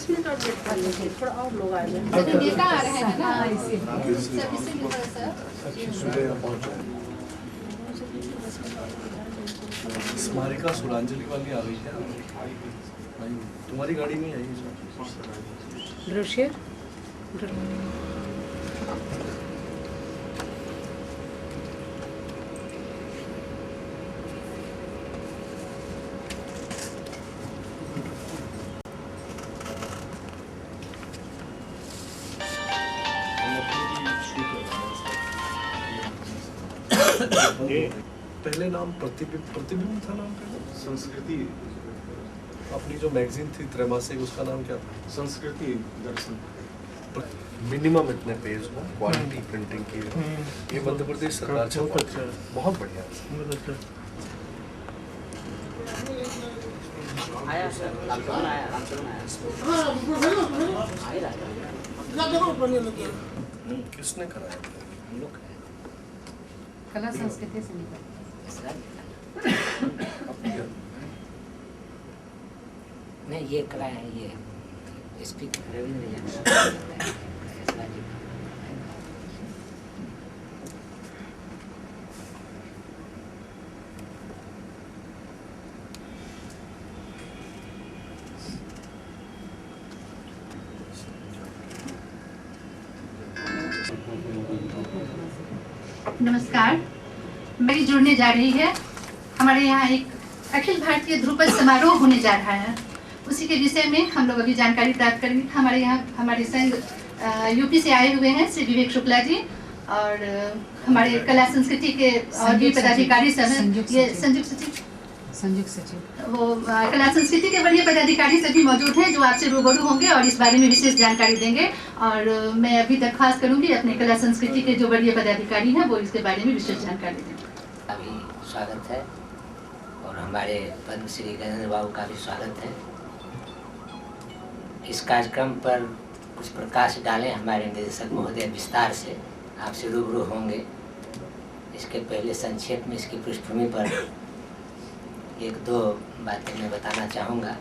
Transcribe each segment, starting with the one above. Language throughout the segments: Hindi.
10 मिनट और वेट कर लीजिए, थोड़ा और लोग आ जाए। नेता आ रहे हैं ना, स्मारिका सुरांजलि वाली आ गई क्या? तुम्हारी गाड़ी में आई दृश्य पहले नाम प्रतिबिंब था, नाम पहले संस्कृति। अपनी जो मैगजीन थी त्रैमासिक, उसका नाम क्या था? संस्कृति दर्शन। मिनिमम इतने पेज हो, क्वालिटी प्रिंटिंग की, ये मध्य प्रदेश सरकार से बहुत बढ़िया है। किसने कराया? हम लोग कला संस्कृति से निकल नहीं, ये कला है, ये स्पीकर रविंद्र जैन। नमस्कार, मेरी जुड़ने जा रही है। हमारे यहाँ एक अखिल भारतीय ध्रुपद समारोह होने जा रहा है, उसी के विषय में हम लोग अभी जानकारी प्राप्त करेंगे। हमारे यहाँ हमारे संघ यूपी से आए हुए हैं श्री विवेक शुक्ला जी, और हमारे कला संस्कृति के और भी पदाधिकारी सब हैं। ये संयुक्त सचिव वो कला संस्कृति के वरीय पदाधिकारी सभी मौजूद हैं, जो आपसे रूबरू होंगे और इस बारे में विशेष जानकारी देंगे। और मैं अभी दरख्वास्त करूंगी अपने कला संस्कृति के जो वरीय पदाधिकारी हैं वो इसके बारे में विशेष जानकारी दें। अभी स्वागत है, और हमारे पद्मश्री गजेंद्र बाबू का भी स्वागत है। इस कार्यक्रम पर कुछ प्रकाश डालें हमारे निदेशक महोदय विस्तार से आपसे रूबरू होंगे। इसके पहले संक्षेप में इसकी पृष्ठभूमि पर एक दो बातें मैं बताना चाहूँगा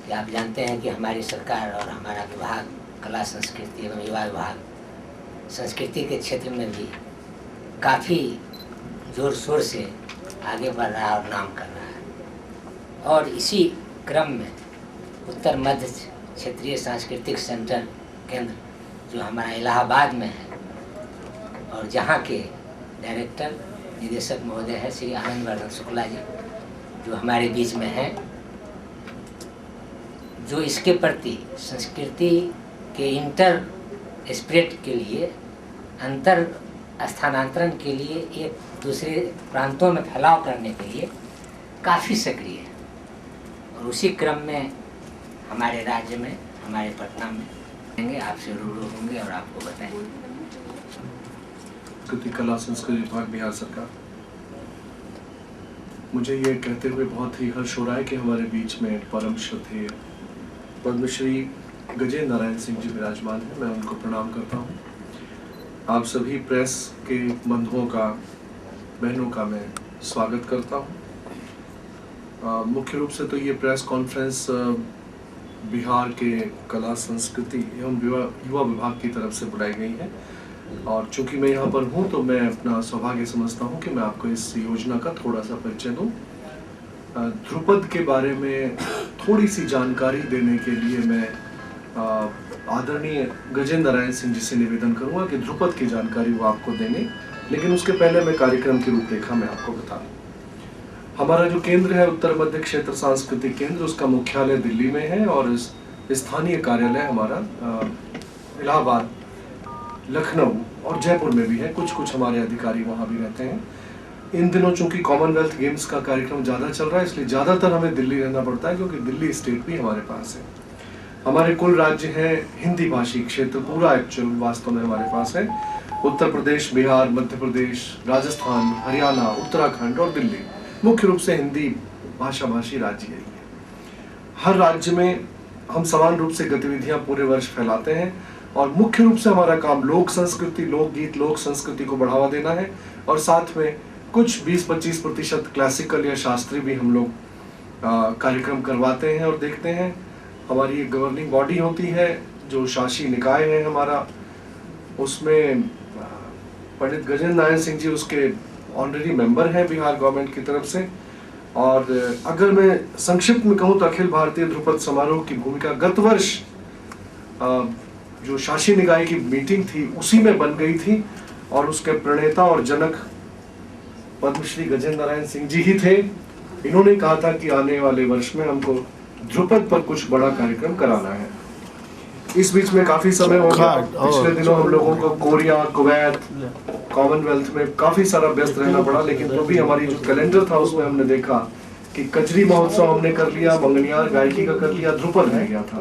कि आप जानते हैं कि हमारी सरकार और हमारा विभाग कला संस्कृति एवं युवा विभाग संस्कृति के क्षेत्र में भी काफ़ी जोर शोर से आगे बढ़ रहा है और नाम कर रहा है। और इसी क्रम में उत्तर मध्य क्षेत्रीय सांस्कृतिक सेंटर केंद्र जो हमारा इलाहाबाद में है, और जहाँ के डायरेक्टर निदेशक महोदय है श्री आनंद वर्धन शुक्ला जी, जो हमारे बीच में हैं, जो इसके प्रति संस्कृति के इंटर स्प्रेड के लिए, अंतर स्थानांतरण के लिए, एक दूसरे प्रांतों में फैलाव करने के लिए काफ़ी सक्रिय है। और उसी क्रम में हमारे राज्य में, हमारे पटना में आपसे रूबरू होंगे और आपको बताएंगे। कला संस्कृति विभाग बिहार सरकार। मुझे ये कहते हुए बहुत ही हर्ष हो रहा है कि हमारे बीच में परम श्रद्धेय पद्मश्री गजेंद्र नारायण सिंह जी विराजमान हैं। मैं उनको प्रणाम करता हूँ। आप सभी प्रेस के बंधुओं का, बहनों का मैं स्वागत करता हूँ। मुख्य रूप से तो ये प्रेस कॉन्फ्रेंस बिहार के कला संस्कृति एवं युवा विभाग की तरफ से बुलाई गई है, और चूंकि मैं यहाँ पर हूँ तो मैं अपना सौभाग्य समझता हूँ कि मैं आपको इस योजना का थोड़ा सा परिचय दूँ। ध्रुपद के बारे में थोड़ी सी जानकारी देने के लिए मैं आदरणीय गजेंद्र नारायण सिंह जी से निवेदन करूँगा कि ध्रुपद की जानकारी वो आपको देंगे, लेकिन उसके पहले मैं कार्यक्रम की रूपरेखा में आपको बता दूँ। हमारा जो केंद्र है उत्तर मध्य क्षेत्र सांस्कृतिक केंद्र, उसका मुख्यालय दिल्ली में है और स्थानीय कार्यालय हमारा इलाहाबाद, लखनऊ और जयपुर में भी है। कुछ हमारे अधिकारी वहाँ भी रहते हैं। इन दिनों चूंकि कॉमनवेल्थ गेम्स का कार्यक्रम ज़्यादा चल रहा है, इसलिए ज़्यादातर हमें दिल्ली रहना पड़ता है, क्योंकि दिल्ली स्टेट भी हमारे पास है। हमारे कुल राज्य हैं हिंदी भाषी क्षेत्र, पूरा एक्चुअल वास्तव में हमारे पास है उत्तर प्रदेश, बिहार, मध्य प्रदेश, राजस्थान, हरियाणा, उत्तराखंड और दिल्ली। मुख्य रूप से हिंदी भाषा भाषी राज्य है। हर राज्य में हम समान रूप से गतिविधियां पूरे वर्ष फैलाते हैं, और मुख्य रूप से हमारा काम लोक संस्कृति, लोकगीत, लोक संस्कृति को बढ़ावा देना है, और साथ में कुछ 20-25% क्लासिकल या शास्त्रीय भी हम लोग कार्यक्रम करवाते हैं और देखते हैं। हमारी एक गवर्निंग बॉडी होती है जो शासी निकाय है हमारा, उसमें पंडित गजेंद्र नारायण सिंह जी उसके ऑनरेरी मेंबर हैं बिहार गवर्नमेंट की तरफ से। और अगर मैं संक्षिप्त में कहूँ तो अखिल भारतीय ध्रुपद समारोह की भूमिका गत वर्ष जो शासी निकाय की मीटिंग थी उसी में बन गई थी, और उसके प्रणेता और जनक पद्मश्री गजेंद्र नारायण सिंह जी ही थे। इन्होंने कहा था कि आने वाले वर्ष में हमको ध्रुपद पर कुछ बड़ा कार्यक्रम कराना है। इस बीच में काफी समय हो गया, पिछले दिनों हम लोगों को कोरिया, कुवैत, कॉमनवेल्थ में काफी सारा व्यस्त रहना पड़ा, लेकिन तो भी हमारी जो कैलेंडर था उसमें हमने देखा कि कजरी महोत्सव हमने कर लिया, मंगनियार गायकी का कर लिया, ध्रुपद रह गया था।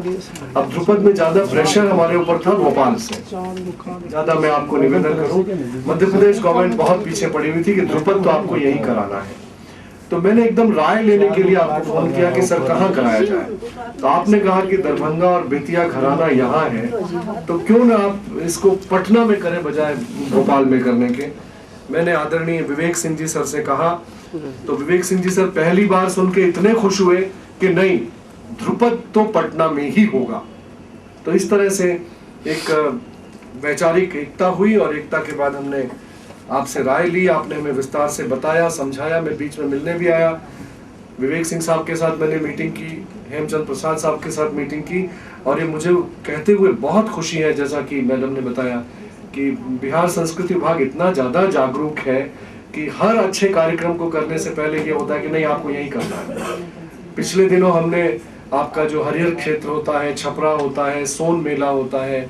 अब ध्रुपद में ज्यादा प्रेशर हमारे ऊपर था भोपाल से, ज्यादा मैं आपको निवेदन करूं, मध्य प्रदेश गवर्नमेंट बहुत पीछे पड़ी हुई थी कि ध्रुपद तो आपको यही कराना है। तो मैंने एकदम राय लेने के लिए आपको फोन किया कि सर कहाँ कराया जाए। तो आपने कहा कि दरभंगा और बेतिया घराना यहाँ है, तो क्यों ना आप इसको पटना में करें बजाय भोपाल में करने के। मैंने आदरणीय विवेक सिंह जी सर से कहा, तो विवेक सिंह जी सर पहली बार सुन के इतने खुश हुए कि नहीं, ध्रुपद तो पटना में ही होगा। तो इस तरह से एक वैचारिक एकता हुई, और एकता के बाद हमने आपसे राय ली, आपने हमें विस्तार से बताया, समझाया। मैं बीच में मिलने भी आया, विवेक सिंह साहब के साथ मैंने मीटिंग की, हेमचंद प्रसाद साहब के साथ मीटिंग की, और ये मुझे कहते हुए बहुत खुशी है, जैसा कि मैडम ने बताया कि बिहार संस्कृति विभाग इतना ज्यादा जागरूक है कि हर अच्छे कार्यक्रम को करने से पहले ये होता है कि नहीं आपको यही करना है। पिछले दिनों हमने आपका जो हरिहर क्षेत्र होता है, छपरा होता है, सोन मेला होता है,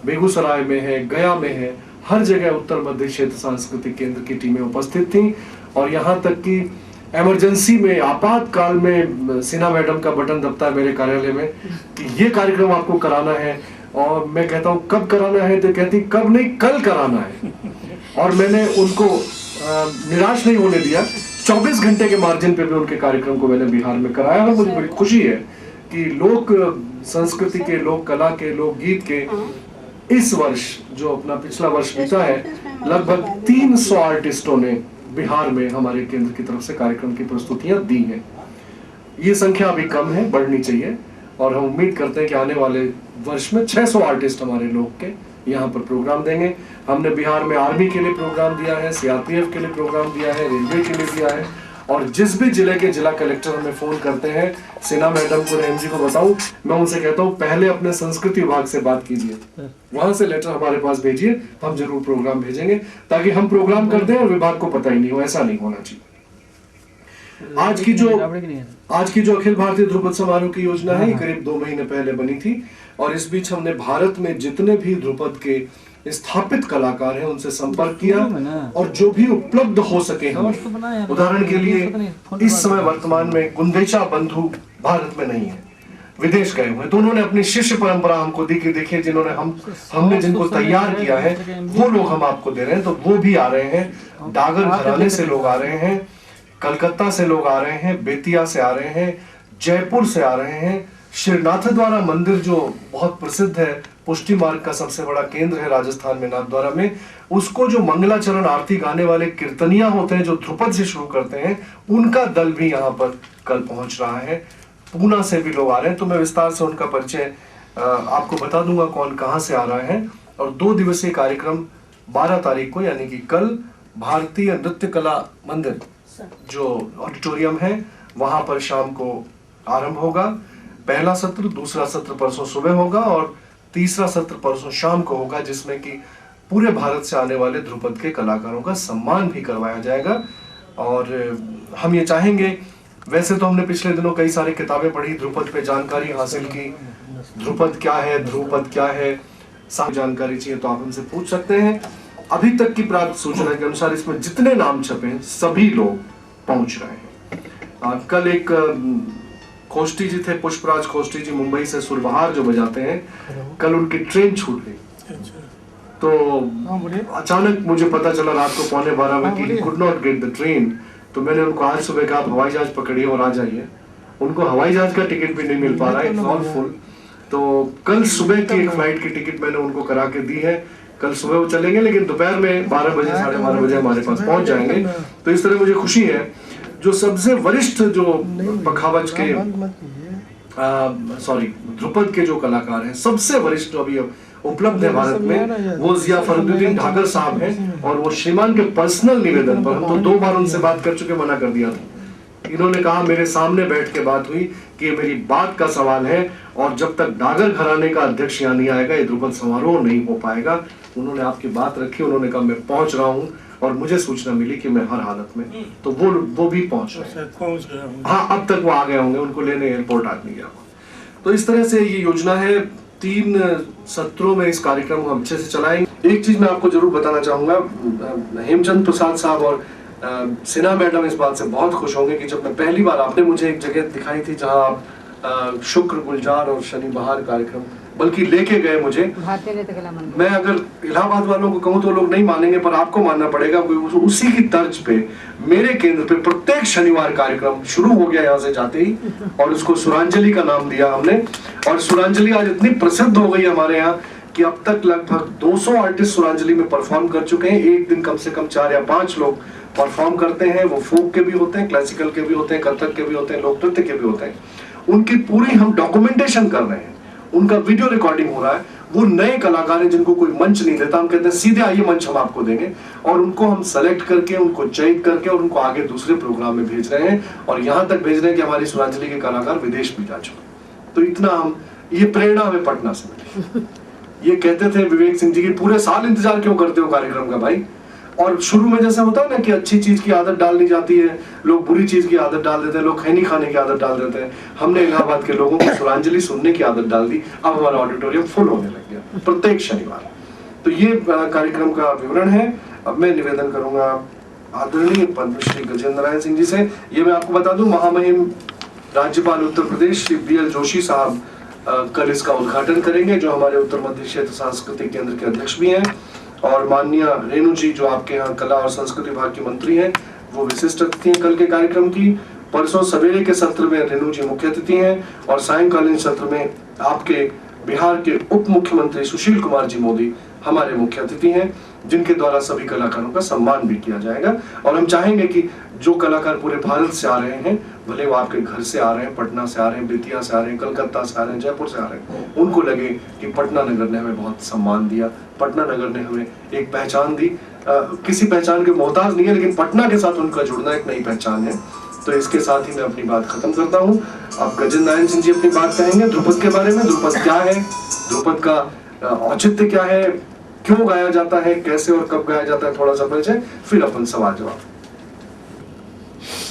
बेगूसराय में है, गया में है, हर जगह उत्तर मध्य क्षेत्र सांस्कृतिक केंद्र की टीमें उपस्थित थीं। और यहाँ तक कि इमरजेंसी में, आपातकाल में सिन्हा मैडम का बटन दबता है मेरे कार्यालय में कि ये कार्यक्रम आपको कराना है, और मैं कहता हूँ कब कराना है, तो कहती कब नहीं, कल कराना है। और मैंने उनको निराश नहीं होने दिया, 24 घंटे के मार्जिन पे भी उनके कार्यक्रम को मैंने बिहार में कराया। और मुझे बड़ी खुशी है कि लोक संस्कृति के, लोक कला के, लोक गीत के इस वर्ष जो अपना पिछला वर्ष बीता है, लगभग 300 आर्टिस्टों ने बिहार में हमारे केंद्र की तरफ से कार्यक्रम की प्रस्तुतियां दी हैं। ये संख्या अभी कम है, बढ़नी चाहिए, और हम उम्मीद करते हैं कि आने वाले वर्ष में 600 आर्टिस्ट हमारे लोग के यहाँ पर प्रोग्राम देंगे। हमने बिहार में आर्मी के लिए प्रोग्राम दिया है, सीआरपीएफ के लिए प्रोग्राम दिया है, रेलवे के लिए दिया है, और जिस भी जिले के जिला कलेक्टर हमें फोन करते हैं, सिन्हा मैडम को, रेम जी को बताऊं, मैं उनसे कहता हूं पहले अपने संस्कृति विभाग से बात कीजिए, वहां से लेटर हमारे पास भेजिए, हम जरूर प्रोग्राम भेजेंगे, ताकि हम प्रोग्राम कर दें और विभाग को पता ही नहीं हो। ऐसा नहीं होना चाहिए। आज की जो अखिल भारतीय ध्रुपद समारोह की योजना है, करीब 2 महीने पहले बनी थी, और इस बीच हमने भारत में जितने भी ध्रुपद के स्थापित कलाकार हैं उनसे संपर्क किया, और जो भी उपलब्ध हो सके हम, उदाहरण के लिए इस समय वर्तमान में गुंदेचा बंधु भारत में नहीं है, विदेश गए हुए, तो उन्होंने अपनी शिष्य परंपरा हमको दी कि देखिए जिन्होंने हमने जिनको तैयार किया है वो लोग हम आपको दे रहे हैं। तो वो भी आ रहे हैं, डागर घराने से लोग आ रहे हैं, कलकत्ता से लोग आ रहे हैं, बेतिया से आ रहे हैं, जयपुर से आ रहे हैं, श्रीनाथद्वारा मंदिर जो बहुत प्रसिद्ध है, पुष्टि मार्ग का सबसे बड़ा केंद्र है राजस्थान में नाथद्वारा में, उसको जो मंगलाचरण आरती गाने वाले कीर्तनिया होते हैं जो ध्रुपद से शुरू करते हैं, उनका दल भी यहाँ पर कल पहुंच रहा है। पूना से भी लोग आ रहे हैं, तो मैं विस्तार से उनका परिचय आपको बता दूंगा कौन कहाँ से आ रहा है। और 2 दिवसीय कार्यक्रम 12 तारीख को, यानी कि कल, भारतीय नृत्य कला मंदिर जो ऑडिटोरियम है वहां पर शाम को आरंभ होगा। पहला सत्र, दूसरा सत्र परसों सुबह होगा, और तीसरा सत्र परसों शाम को होगा, जिसमें कि पूरे भारत से आने वाले ध्रुपद के कलाकारों का सम्मान भी करवाया जाएगा। और हम ये चाहेंगे, वैसे तो हमने पिछले दिनों कई सारी किताबें पढ़ी, ध्रुपद पे जानकारी हासिल की, ध्रुपद क्या है, ध्रुपद क्या है, सारी जानकारी चाहिए तो आप हमसे पूछ सकते हैं। अभी तक की प्राप्त सूचना के अनुसार इसमें जितने नाम छपे सभी लोग पहुंच रहे हैं। कल एक खोष्टी जी थे, पुष्पराज खोष्टी जी, मुंबई से सुरबहार जो बजाते हैं, कल उनकी ट्रेन छूट गई, तो अचानक मुझे पता चला रात को 11:15 बजे कि could not get the train. तो मैंने उनको आज सुबह कहा आप हवाई जहाज पकड़िए और आ जाइए। उनको हवाई जहाज का टिकट भी नहीं मिल पा रहा है, इट्स ऑल फुल। तो कल सुबह की एक फ्लाइट की टिकट मैंने उनको करा के दी है, कल सुबह वो चलेंगे, लेकिन दोपहर में 12 बजे 12:30 बजे हमारे पास पहुंच जाएंगे। तो इस तरह मुझे खुशी है। जो सबसे वरिष्ठ जो पखावज के ध्रुपद के जो कलाकार हैं, सबसे वरिष्ठ अभी उपलब्ध है भारत में, वो जिया फरीदुद्दीन ढाकर साहब हैं। और वो श्रीमान के पर्सनल निवेदन पर, हम तो 2 बार उनसे बात कर चुके, मना कर दिया था। इन्होंने कहा, मेरे सामने बैठ के बात हुई कि ये मेरी बात का सवाल है और जब तक डागर घराने का अध्यक्ष यहाँ नहीं आएगा ये ध्रुपद समारोह नहीं हो पाएगा। उन्होंने आपकी बात रखी, उन्होंने कहा मैं पहुंच रहा हूँ और मुझे सूचना मिली कि मैं हर हालत में, तो वो भी पहुंच रहे हैं। हाँ, अब तक वो आ गए होंगे, उनको लेने एयरपोर्ट आ नहीं गया। तो इस तरह से ये योजना है। 3 सत्रों में इस कार्यक्रम को हम अच्छे से चलाएंगे। एक चीज मैं आपको जरूर बताना चाहूंगा, हेमचंद प्रसाद साहब और सिन्हा मैडम इस बात से बहुत खुश होंगे कि जब मैं पहली बार, आपने मुझे एक जगह दिखाई थी जहां आप शुक्र, गुलजार और शनि बहार कार्यक्रम बल्कि लेके गए मुझे। मैं अगर इलाहाबाद वालों को कहूँ तो लोग नहीं मानेंगे, पर आपको मानना पड़ेगा। उसी की तर्ज पे मेरे केंद्र पे प्रत्येक शनिवार कार्यक्रम शुरू हो गया यहाँ से जाते ही, और उसको सुरांजलि का नाम दिया हमने। और सुरांजलि आज इतनी प्रसिद्ध हो गई हमारे यहाँ कि अब तक लगभग 200 आर्टिस्ट सुरांजलि में परफॉर्म कर चुके हैं। एक दिन कम से कम 4 या 5 लोग परफॉर्म करते हैं। वो फोक के भी होते हैं, क्लासिकल के भी होते हैं, कथक के भी होते हैं, लोक नृत्य के भी होते हैं। उनकी पूरी हम डॉक्यूमेंटेशन कर रहे हैं, उनका वीडियो रिकॉर्डिंग हो रहा है। वो नए कलाकार हैं जिनको कोई मंच नहीं देता, हम कहते हैं सीधे आइए मंच हम आपको देंगे, और उनको हम सेलेक्ट करके, उनको चयनित करके और उनको आगे दूसरे प्रोग्राम में भेज रहे हैं। और यहाँ तक भेज रहे हैं कि हमारी सुरांजलि के कलाकार विदेश भी जा चुके। तो इतना हम, ये प्रेरणा हमें पटना से मिली। ये कहते थे विवेक सिंह जी की, पूरे साल इंतजार क्यों करते हो कार्यक्रम का भाई। और शुरू में जैसे होता है ना कि अच्छी चीज की आदत डालनी जाती है, लोग बुरी चीज की आदत डाल देते हैं, लोग खैनी खाने की आदत डाल देते हैं। हमने इलाहाबाद के लोगों को सुरांजलि सुनने की आदत डाल दी। अब हमारा ऑडिटोरियम फुल होने लग गया प्रत्येक शनिवार। तो ये कार्यक्रम का विवरण है। अब मैं निवेदन करूंगा आदरणीय पद्मश्री गजेंद्र नारायण सिंह जी से। ये मैं आपको बता दूं, महामहिम राज्यपाल उत्तर प्रदेश श्री BL जोशी साहब कल इसका उद्घाटन करेंगे, जो हमारे उत्तर मध्य क्षेत्र सांस्कृतिक केंद्र के अध्यक्ष भी हैं। और माननीय रेणु जी, जो आपके यहाँ कला और संस्कृति विभाग की मंत्री हैं, वो विशिष्ट अतिथि हैं कल के कार्यक्रम की। परसों सवेरे के सत्र में रेणु जी मुख्य अतिथि हैं और सायंकालीन सत्र में आपके बिहार के उप मुख्यमंत्री सुशील कुमार जी मोदी हमारे मुख्य अतिथि हैं, जिनके द्वारा सभी कलाकारों का सम्मान भी किया जाएगा। और हम चाहेंगे कि जो कलाकार पूरे भारत से आ रहे हैं, भले वो आपके घर से आ रहे हैं, पटना से आ रहे हैं, बेतिया से आ रहे हैं, कलकत्ता से आ रहे हैं, जयपुर से आ रहे हैं, उनको लगे कि पटना नगर ने हमें बहुत सम्मान दिया, पटना नगर ने हमें एक पहचान दी। किसी पहचान के मोहताज नहीं है, लेकिन पटना के साथ उनका जुड़ना एक नई पहचान है। तो इसके साथ ही मैं अपनी बात खत्म करता हूँ। अब गजेंद्र नारायण सिंह जी अपनी बात कहेंगे ध्रुपद के बारे में। ध्रुपद क्या है, ध्रुपद का औचित्य क्या है, क्यों गाया जाता है, कैसे और कब गाया जाता है, थोड़ा सा परिचय, फिर अपन सवाल जवाब।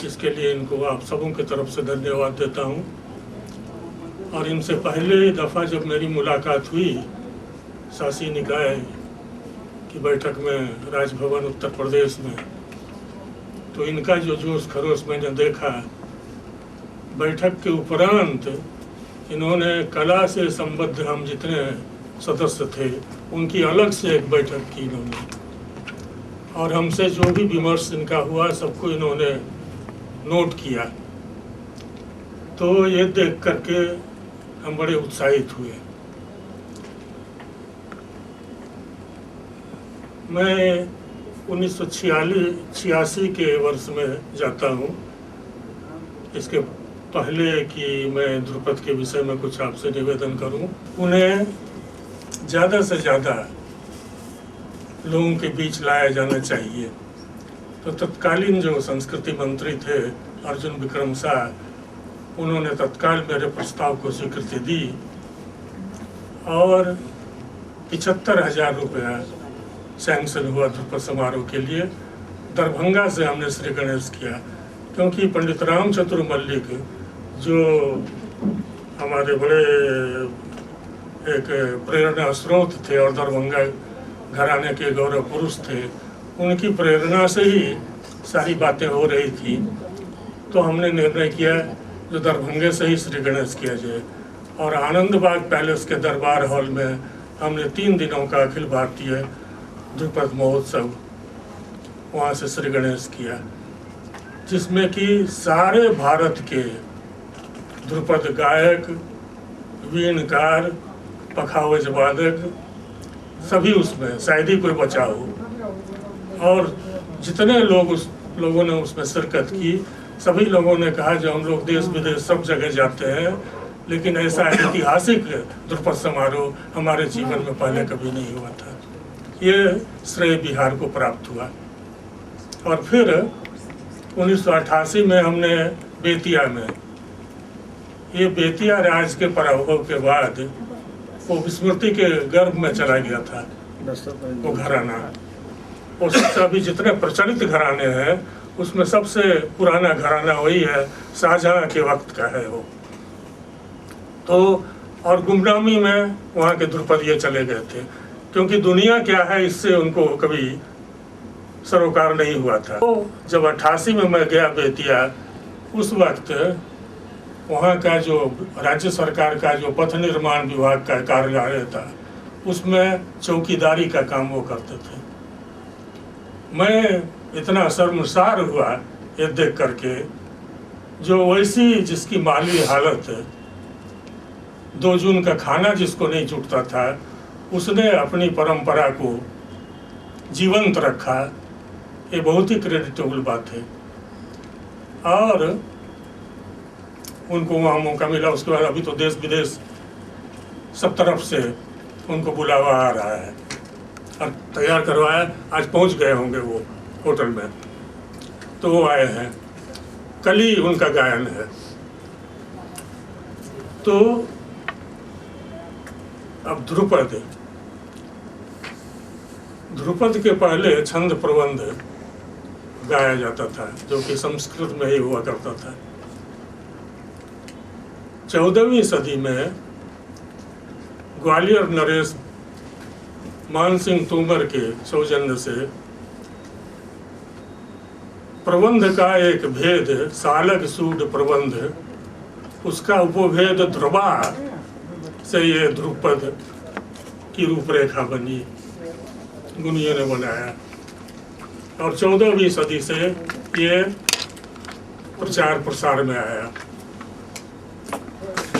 इसके लिए इनको आप सबों की तरफ से धन्यवाद देता हूँ। और इनसे पहले दफ़ा जब मेरी मुलाकात हुई शासी निकाय की बैठक में राजभवन उत्तर प्रदेश में, तो इनका जो जोश खरोश मैंने देखा। बैठक के उपरांत इन्होंने कला से संबद्ध हम जितने सदस्य थे उनकी अलग से एक बैठक की इन्होंने, और हमसे जो भी विमर्श इनका हुआ सबको इन्होंने नोट किया। तो ये देख करके हम बड़े उत्साहित हुए। मैं 1986 के वर्ष में जाता हूँ। इसके पहले कि मैं ध्रुपद के विषय में कुछ आपसे निवेदन करूँ, उन्हें ज़्यादा से ज़्यादा लोगों के बीच लाया जाना चाहिए। तो तत्कालीन जो संस्कृति मंत्री थे अर्जुन विक्रम शाह, उन्होंने तत्काल मेरे प्रस्ताव को स्वीकृति दी और 75,000 रुपया सैंक्शन हुआ ध्रुपद समारोह के लिए। दरभंगा से हमने श्री गणेश किया, क्योंकि पंडित रामचंद्र मल्लिक जो हमारे बड़े एक प्रेरणा स्रोत थे और दरभंगा घराने के गौरव पुरुष थे, उनकी प्रेरणा से ही सारी बातें हो रही थी। तो हमने निर्णय किया जो दरभंगे से ही श्री गणेश किया जाए। और आनंद बाग पैलेस के दरबार हॉल में हमने 3 दिनों का अखिल भारतीय ध्रुपद महोत्सव वहाँ से श्री गणेश किया, जिसमें कि सारे भारत के ध्रुपद गायक, वीणकार, पखावज वादक सभी उसमें, शायद ही कोई बचा हो। और जितने लोगों ने उसमें शिरकत की, सभी लोगों ने कहा जो हम लोग देश विदेश सब जगह जाते हैं, लेकिन ऐसा ऐतिहासिक ध्रुपद समारोह हमारे जीवन में पहले कभी नहीं हुआ था। ये श्रेय बिहार को प्राप्त हुआ। और फिर 1988 में हमने बेतिया में, ये बेतिया राज के पराभव के बाद वो विस्मृति के गर्भ में चला गया था वो घराना। वो सबसे अभी जितने प्रचलित घराने हैं उसमें सबसे पुराना घराना वही है, शाहजहां के वक्त का है वो। तो और गुमनामी में वहाँ के ध्रुपद ये चले गए थे, क्योंकि दुनिया क्या है इससे उनको कभी सरोकार नहीं हुआ था। तो जब 88 में मैं गया बेतिया, उस वक्त वहाँ का जो राज्य सरकार का जो पथ निर्माण विभाग का कार्यालय था उसमें चौकीदारी का काम वो करते थे। मैं इतना शर्मसार हुआ ये देख करके, जो वैसी जिसकी माली हालत 2 जून का खाना जिसको नहीं जुटता था, उसने अपनी परंपरा को जीवंत रखा। ये बहुत ही क्रेडिटेबल बात है। और उनको वहाँ मौका मिला। उसके बाद अभी तो देश विदेश सब तरफ से उनको बुलावा आ रहा है और तैयार करवाया। आज पहुँच गए होंगे वो होटल में, तो वो आए हैं। कल ही उनका गायन है। तो अब ध्रुपद के पहले छंद प्रबंध गाया जाता था, जो कि संस्कृत में ही हुआ करता था। 14वीं सदी में ग्वालियर नरेश मान सिंह तोमर के सौजन्य से प्रबंध का एक भेद, सालग सूड प्रबंध, उसका उपभेद ध्रुवा से ये ध्रुपद की रूपरेखा बनी, गुनियों ने बनाया। और 14वीं सदी से ये प्रचार प्रसार में आया।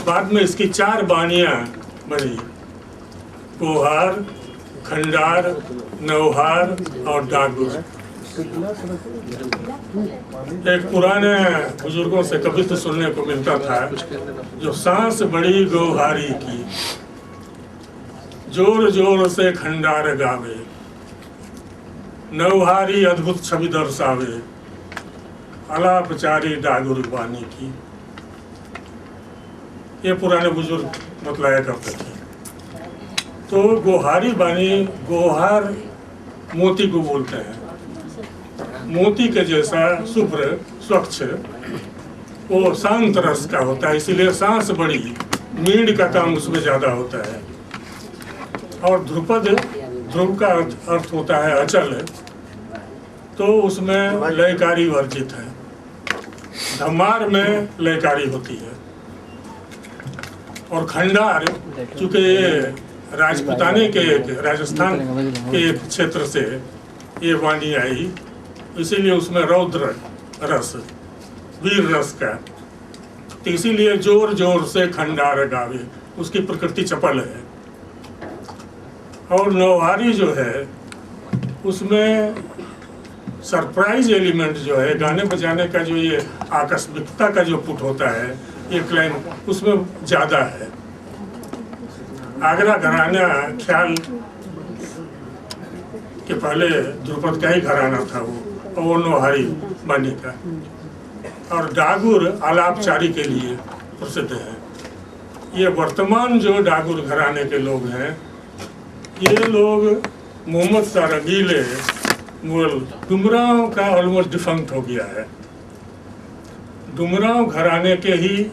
बाद में इसकी 4 बानियां बनी, गोहार, खंडार, नौहार और डागुर। एक पुराने बुजुर्गों से कविता सुनने को मिलता था, जो सांस बड़ी गोहारी की, जोर जोर से खंडार गावे, नौहारी अद्भुत छवि दर्शावे, अलापचारी डागुर बानी की। ये पुराने बुजुर्ग बतलाया करते थे। तो गोहारी बानी, गोहार मोती को बोलते हैं। मोती के जैसा शुभ्र स्वच्छ, वो शांत रस का होता है, इसीलिए सांस बड़ी, मींड का काम उसमें ज्यादा होता है। और ध्रुव का अर्थ होता है अचल, तो उसमें लयकारी वर्जित है। धमार में लयकारी होती है। और खंडार, चूंकि ये राजपुताने के राजस्थान के एक क्षेत्र से ये वाणी आई, इसीलिए उसमें रौद्र रस, वीर रस का, तो इसीलिए जोर जोर से खंडार गावे, उसकी प्रकृति चपल है। और नौहारी जो है उसमें सरप्राइज एलिमेंट जो है, गाने बजाने का जो ये आकस्मिकता का जो पुट होता है, ये क्लाइम उसमें ज़्यादा है। आगरा घराना ख्याल के पहले ध्रुपद का ही घराना था वो नौहारी बानी का। और डागुर आलापचारी के लिए प्रसिद्ध है। ये वर्तमान जो डागुर घराने के लोग हैं, ये लोग मोहम्मद शाह रंगीले मुगल डुमराव का ऑलमोस्ट डिफंक्ट हो गया है। डुमराव घराने के ही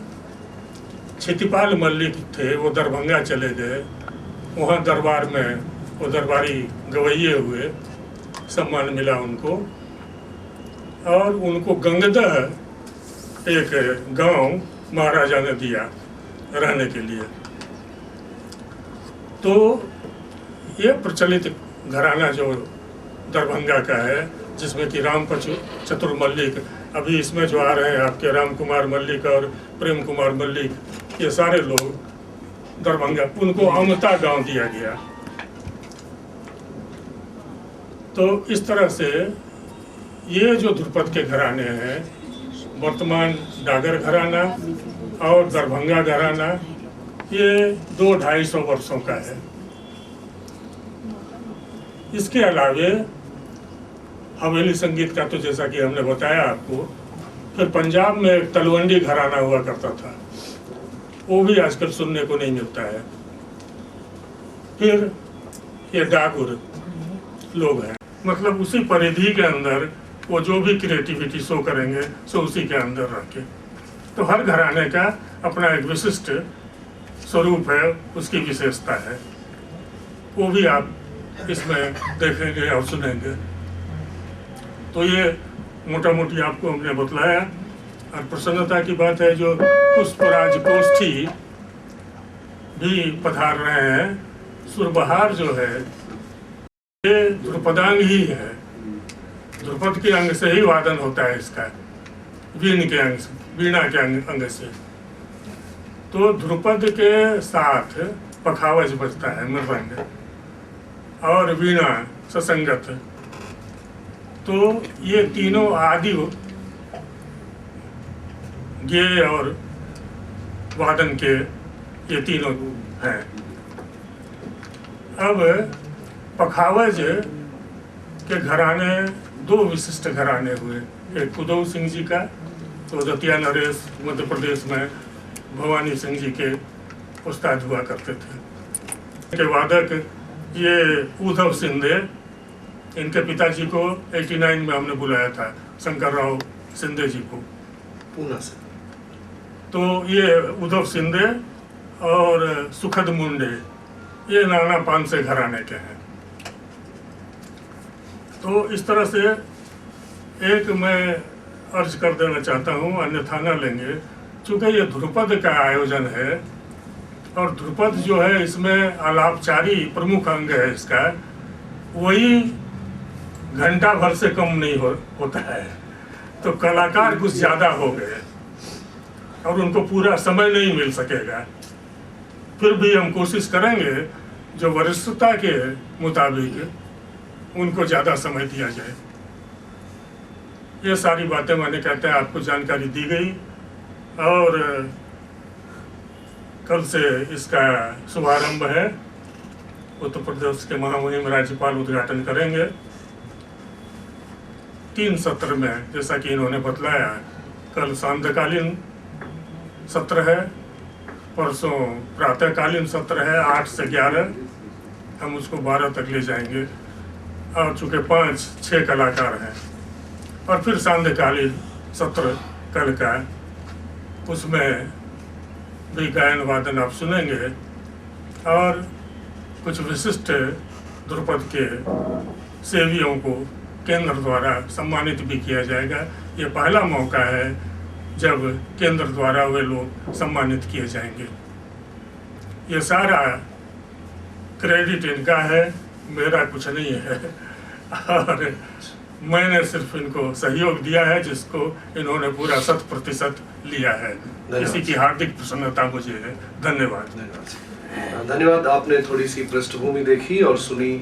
छितिपाल मल्लिक थे, वो दरभंगा चले गए। वहाँ दरबार में वो दरबारी गवैये हुए, सम्मान मिला उनको। और उनको गंगदह एक गांव महाराजा ने दिया रहने के लिए। तो ये प्रचलित घराना जो दरभंगा का है, जिसमें कि राम चतुर मल्लिक, अभी इसमें जो आ रहे हैं आपके राम कुमार मल्लिक और प्रेम कुमार मल्लिक, ये सारे लोग दरभंगा, उनको अमता गांव दिया गया। तो इस तरह से ये जो ध्रुपद के घराने हैं, वर्तमान डागर घराना, और दरभंगा घराना ये 200-250 वर्षों का है। इसके अलावे हवेली संगीत का तो जैसा कि हमने बताया आपको, फिर पंजाब में एक तलवंडी घराना हुआ करता था, वो भी आजकल सुनने को नहीं मिलता है। फिर ये डाकुर लोग हैं, मतलब उसी परिधि के अंदर वो जो भी क्रिएटिविटी शो करेंगे सो उसी के अंदर रख के। तो हर घराने का अपना एक विशिष्ट स्वरूप है, उसकी विशेषता है, वो भी आप इसमें देखेंगे और सुनेंगे। तो ये मोटा मोटी आपको हमने बतलाया। और प्रसन्नता की बात है जो पुष्पराज गोष्ठी भी पधार रहे हैं। सुरबहार जो है ये ध्रुपदांग ही है, ध्रुपद के अंग से ही वादन होता है इसका, वीण के अंग से, वीणा के अंग से। तो ध्रुपद के साथ पखावज बजता है, मृदंग और वीणा ससंगत। तो ये तीनों आदि गेय और वादन के ये तीनों हैं। अब पखावज के घराने दो विशिष्ट घराने हुए, एक उदय सिंह जी का, तो दतिया नरेश मध्य प्रदेश में भवानी सिंह जी के उस्ताद हुआ करते थे। के वादक ये उद्धव सिंधे, इनके पिताजी को 89 में हमने बुलाया था, शंकर राव सिंधे जी को पूना से। तो ये उद्धव सिंधे और सुखद मुंडे ये नाना पानसे घराने के हैं। तो इस तरह से एक मैं अर्ज कर देना चाहता हूँ, अन्यथा न लेंगे, चूँकि ये ध्रुपद का आयोजन है और ध्रुपद जो है इसमें आलापचारी प्रमुख अंग है इसका, वही घंटा भर से कम नहीं होता है। तो कलाकार कुछ ज़्यादा हो गए और उनको पूरा समय नहीं मिल सकेगा। फिर भी हम कोशिश करेंगे जो वरिष्ठता के मुताबिक उनको ज़्यादा समय दिया जाए। ये सारी बातें मैंने कहते हैं आपको जानकारी दी गई और कल से इसका शुभारंभ है। उत्तर प्रदेश के महामहिम राज्यपाल उद्घाटन करेंगे 3 सत्र में, जैसा कि इन्होंने बतलाया। कल सांध्यकालीन सत्र है, परसों प्रातःकालीन सत्र है 8 से 11, हम उसको 12 तक ले जाएंगे। और चूँकि 5-6 कलाकार हैं, और फिर सांध्यकालीन सत्र कल का, उसमें भी गायन वादन आप सुनेंगे और कुछ विशिष्ट ध्रुपद के सेवियों को केंद्र द्वारा सम्मानित भी किया जाएगा। ये पहला मौका है जब केंद्र द्वारा वे लोग सम्मानित किए जाएंगे। ये सारा क्रेडिट इनका है, मेरा कुछ नहीं है, और मैंने सिर्फ इनको सहयोग दिया है जिसको इन्होंने पूरा 100% लिया है। इसी की हार्दिक प्रसन्नता मुझे है। धन्यवाद। धन्यवाद। आपने थोड़ी सी पृष्ठभूमि देखी और सुनी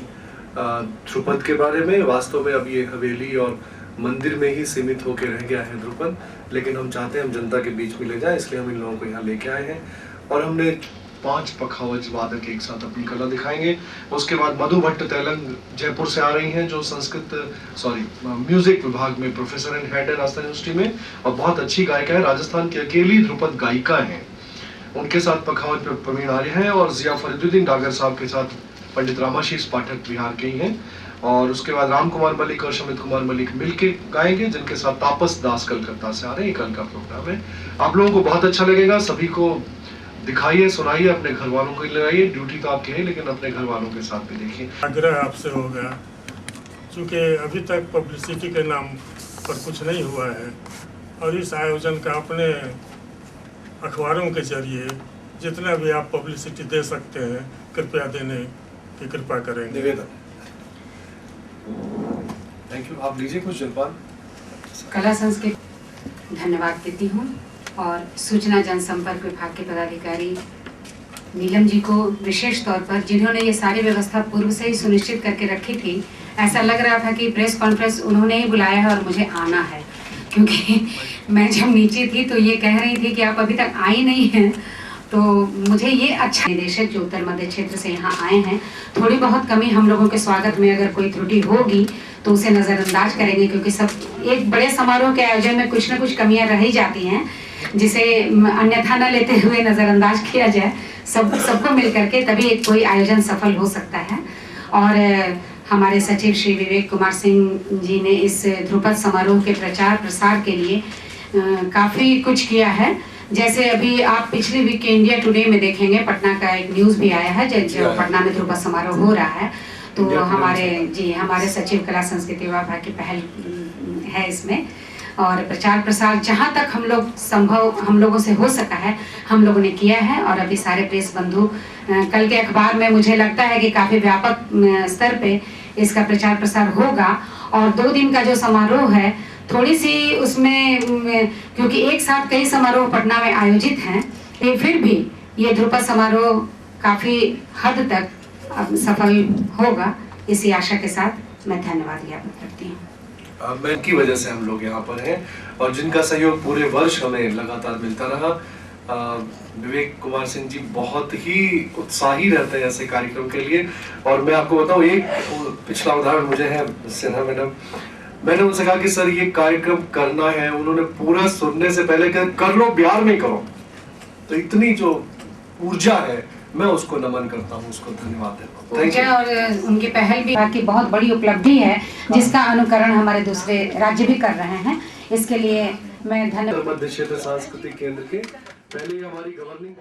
ध्रुपद के बारे में। वास्तव में अब ये हवेली और मंदिर में ही सीमित होकर रह गया है ध्रुपद, लेकिन हम चाहते हैं हम जनता के बीच में ले जाएं, इसलिए हम इन लोगों को यहाँ लेके आए हैं। और हमने 5 पखावज वादक एक साथ अपनी कला दिखाएंगे। उसके बाद मधु भट्ट तेलंग जयपुर से आ रही हैं, जो म्यूजिक विभाग में प्रोफेसर एंड हेड है राजस्थान यूनिवर्सिटी में, और बहुत अच्छी गायिका है, राजस्थान की अकेली ध्रुपद गायिका हैं। उनके साथ पखावज पे प्रवीण आर्य हैं, और जिया फरीदुद्दीन डागर साहब के साथ पंडित रामाशीष पाठक बिहार के ही हैं। और उसके बाद राम कुमार मलिक और शमित कुमार मलिक मिलके गाएंगे, जिनके साथ तापस दास कलकत्ता से आ रहे हैं। कल का प्रोग्राम है, आप लोगों को बहुत अच्छा लगेगा। सभी को दिखाइए, सुनाइए, अपने घर वालों को लगाइए। ड्यूटी तो आपकी है, लेकिन अपने घर वालों के साथ भी देखिए। आग्रह आपसे होगा, क्योंकि अभी तक पब्लिसिटी के नाम पर कुछ नहीं हुआ है, और इस आयोजन का अपने अखबारों के जरिए जितना भी आप पब्लिसिटी दे सकते हैं, कृपया देने की कृपा करेंगे। निवेदन। Thank you. आप लीजिए कुछ जलपान। कला संस्कृति धन्यवाद देती हूँ, और सूचना जनसंपर्क विभाग के पदाधिकारी नीलम जी को विशेष तौर पर, जिन्होंने ये सारी व्यवस्था पूर्व से ही सुनिश्चित करके रखी थी। ऐसा लग रहा था कि प्रेस कॉन्फ्रेंस उन्होंने ही बुलाया है और मुझे आना है, क्योंकि मैं जब नीचे थी तो ये कह रही थी कि आप अभी तक आई नहीं हैं, तो मुझे ये अच्छा निदेशक जो उत्तर मध्य क्षेत्र से यहाँ आए हैं, थोड़ी बहुत कमी हम लोगों के स्वागत में अगर कोई त्रुटि होगी तो उसे नज़रअंदाज करेंगे, क्योंकि सब एक बड़े समारोह के आयोजन में कुछ न कुछ कमियां रह ही जाती हैं, जिसे अन्यथा न लेते हुए नज़रअंदाज किया जाए सबको मिल करके, तभी एक कोई आयोजन सफल हो सकता है। और हमारे सचिव श्री विवेक कुमार सिंह जी ने इस ध्रुपद समारोह के प्रचार प्रसार के लिए काफ़ी कुछ किया है। जैसे अभी आप पिछले वीक के इंडिया टुडे में देखेंगे, पटना का एक न्यूज़ भी आया है, जो पटना में ध्रुपद समारोह हो रहा है, तो हमारे सचिव कला संस्कृति विभाग की पहल है इसमें। और प्रचार प्रसार जहाँ तक हम लोगों से हो सका है हम लोगों ने किया है। और अभी सारे प्रेस बंधु कल के अखबार में मुझे लगता है कि काफ़ी व्यापक स्तर पे इसका प्रचार प्रसार होगा। और 2 दिन का जो समारोह है, थोड़ी सी उसमें, क्योंकि एक साथ कई समारोह पटना में आयोजित हैं, फिर भी ये ध्रुपद समारोह काफ़ी हद तक सफल होगा, इसी आशा के साथ मैं धन्यवाद ज्ञापित करती हूँ। मैं की वजह से हम लोग यहाँ पर हैं और जिनका सहयोग पूरे वर्ष हमें लगातार मिलता रहा। विवेक कुमार सिंह जी बहुत ही उत्साही रहते हैं ऐसे कार्यक्रम के लिए। और मैं आपको बताऊं, एक पिछला उदाहरण मुझे है, सिन्हा मैडम, मैंने उनसे कहा कि सर ये कार्यक्रम करना है, उन्होंने पूरा सुनने से पहले कहा कर लो, बिहार में करो। तो इतनी जो ऊर्जा है, मैं उसको नमन करता हूँ, उसको धन्यवाद देता हूँ। और उनकी पहल भी की बहुत बड़ी उपलब्धि है, जिसका अनुकरण हमारे दूसरे राज्य भी कर रहे हैं। इसके लिए मैं धन्यवाद। मध्य क्षेत्र सांस्कृतिक केंद्र के पहले हमारी गवर्निंग